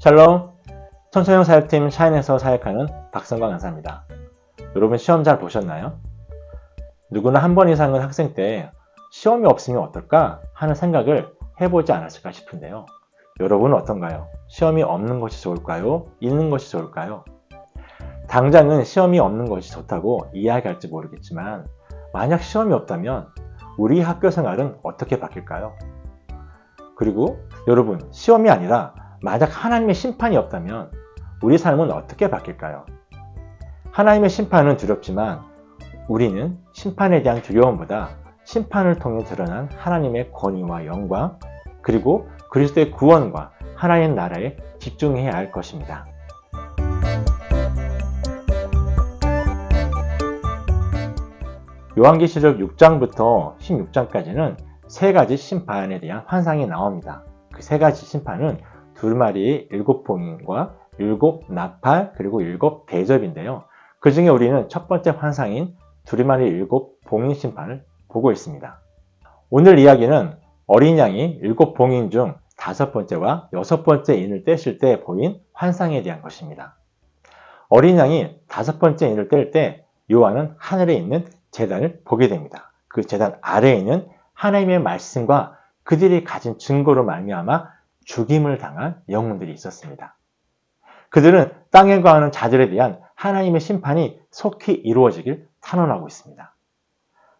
샬롬! 청소년 사역팀 샤인에서 사역하는 박성광 강사입니다. 여러분 시험 잘 보셨나요? 누구나 한 번 이상은 학생 때 시험이 없으면 어떨까 하는 생각을 해보지 않았을까 싶은데요. 여러분은 어떤가요? 시험이 없는 것이 좋을까요? 있는 것이 좋을까요? 당장은 시험이 없는 것이 좋다고 이야기할지 모르겠지만 만약 시험이 없다면 우리 학교 생활은 어떻게 바뀔까요? 그리고 여러분, 시험이 아니라 만약 하나님의 심판이 없다면 우리 삶은 어떻게 바뀔까요? 하나님의 심판은 두렵지만 우리는 심판에 대한 두려움보다 심판을 통해 드러난 하나님의 권위와 영광, 그리고 그리스도의 구원과 하나님 나라에 집중해야 할 것입니다. 요한계시록 6장부터 16장까지는 세 가지 심판에 대한 환상이 나옵니다. 그 세 가지 심판은 두루마리의 7봉인과 7 나팔 그리고 7 대접인데요. 그 중에 우리는 첫 번째 환상인 두루마리 7 봉인 심판을 보고 있습니다. 오늘 이야기는 어린 양이 7 봉인 중 5번째와 6번째 인을 떼실 때 보인 환상에 대한 것입니다. 어린 양이 5번째 인을 뗄 때 요한은 하늘에 있는 제단을 보게 됩니다. 그 제단 아래에 있는 하나님의 말씀과 그들이 가진 증거로 말미암아 죽임을 당한 영혼들이 있었습니다. 그들은 땅에 거하는 자들에 대한 하나님의 심판이 속히 이루어지길 탄원하고 있습니다.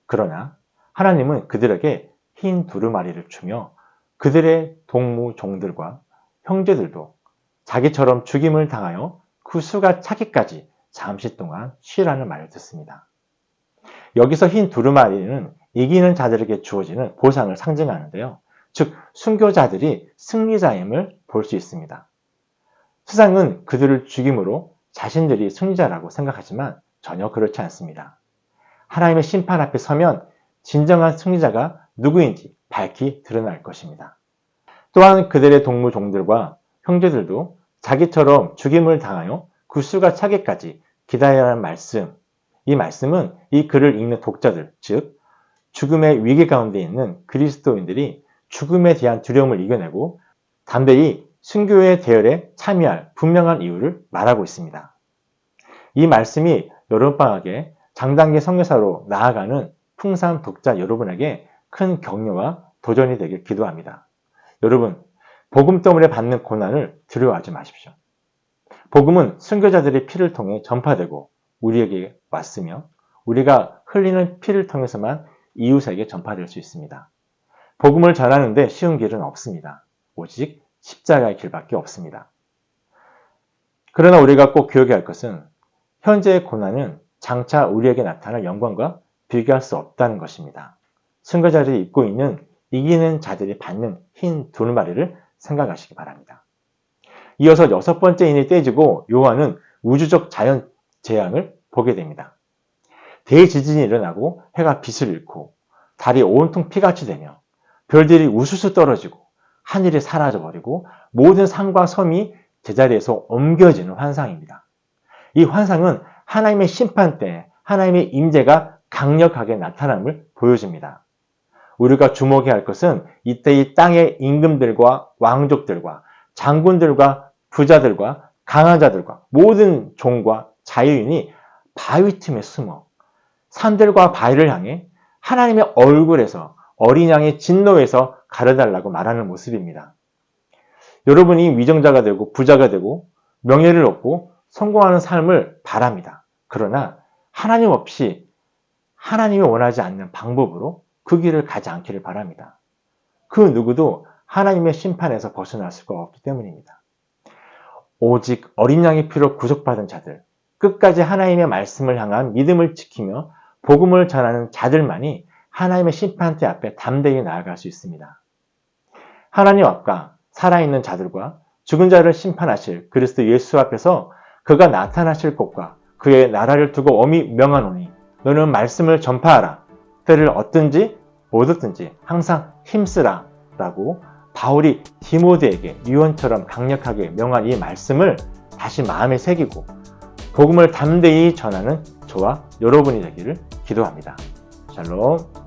그러나 하나님은 그들에게 흰 두루마리를 주며 그들의 동무 종들과 형제들도 자기처럼 죽임을 당하여 그 수가 차기까지 잠시 동안 쉬라는 말을 듣습니다. 여기서 흰 두루마리는 이기는 자들에게 주어지는 보상을 상징하는데요. 즉 순교자들이 승리자임을 볼 수 있습니다. 세상은 그들을 죽임으로 자신들이 승리자라고 생각하지만 전혀 그렇지 않습니다. 하나님의 심판 앞에 서면 진정한 승리자가 누구인지 밝히 드러날 것입니다. 또한 그들의 동무 종들과 형제들도 자기처럼 죽임을 당하여 그 수가 차기까지 기다려야 하는 말씀, 이 말씀은 이 글을 읽는 독자들, 즉 죽음의 위기 가운데 있는 그리스도인들이 죽음에 대한 두려움을 이겨내고 담대히 순교의 대열에 참여할 분명한 이유를 말하고 있습니다. 이 말씀이 여름방학에 장단기 선교사로 나아가는 풍삼 독자 여러분에게 큰 격려와 도전이 되길 기도합니다. 여러분, 복음 때문에 받는 고난을 두려워하지 마십시오. 복음은 순교자들의 피를 통해 전파되고 우리에게 왔으며 우리가 흘리는 피를 통해서만 이웃에게 전파될 수 있습니다. 복음을 전하는데 쉬운 길은 없습니다. 오직 십자가의 길밖에 없습니다. 그러나 우리가 꼭 기억해야 할 것은 현재의 고난은 장차 우리에게 나타날 영광과 비교할 수 없다는 것입니다. 순교자들이 입고 있는 이기는 자들이 받는 흰 두루마리를 생각하시기 바랍니다. 이어서 6번째 인이 떼지고 요한은 우주적 자연 재앙을 보게 됩니다. 대지진이 일어나고 해가 빛을 잃고 달이 온통 피같이 되며 별들이 우수수 떨어지고 하늘이 사라져버리고 모든 산과 섬이 제자리에서 옮겨지는 환상입니다. 이 환상은 하나님의 심판 때 하나님의 임재가 강력하게 나타남을 보여줍니다. 우리가 주목해야 할 것은 이때 이 땅의 임금들과 왕족들과 장군들과 부자들과 강한 자들과 모든 종과 자유인이 바위 틈에 숨어 산들과 바위를 향해 하나님의 얼굴에서 어린 양의 진노에서 가려달라고 말하는 모습입니다. 여러분이 위정자가 되고 부자가 되고 명예를 얻고 성공하는 삶을 바랍니다. 그러나 하나님 없이 하나님이 원하지 않는 방법으로 그 길을 가지 않기를 바랍니다. 그 누구도 하나님의 심판에서 벗어날 수가 없기 때문입니다. 오직 어린 양의 피로 구속받은 자들, 끝까지 하나님의 말씀을 향한 믿음을 지키며 복음을 전하는 자들만이 하나님의 심판대 앞에 담대히 나아갈 수 있습니다. 하나님 앞과 살아있는 자들과 죽은 자를 심판하실 그리스도 예수 앞에서 그가 나타나실 곳과 그의 나라를 두고 엄히 명하노니 너는 말씀을 전파하라. 때를 얻든지 못 얻든지 항상 힘쓰라 라고 바울이 디모데에게 유언처럼 강력하게 명한 이 말씀을 다시 마음에 새기고 복음을 담대히 전하는 저와 여러분이 되기를 기도합니다. 샬롬.